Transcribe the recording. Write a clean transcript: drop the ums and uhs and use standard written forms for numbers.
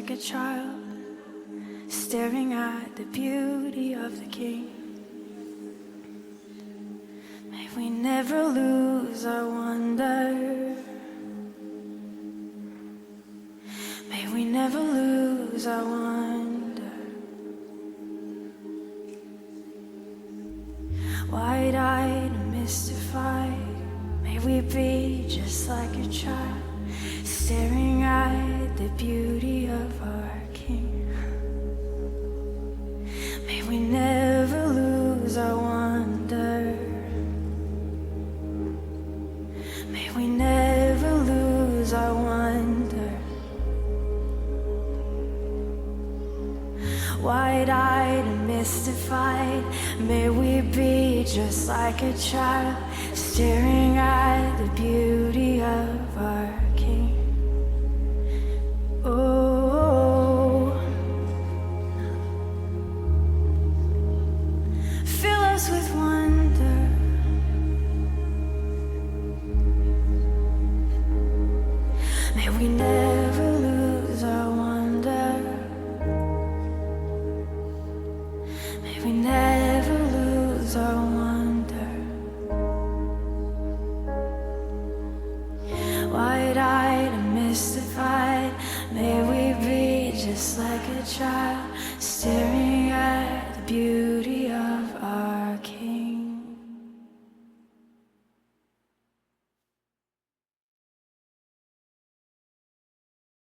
like a child, staring at the beauty of the King. May we never lose our wonder. May we never lose our wonder. Wide-eyed and mystified, may we be just like a child, staring at the beauty of our King. May we never lose our wonder. May we never lose our wonder. Wide-eyed and mystified, may we be just like a child, staring at the beauty of our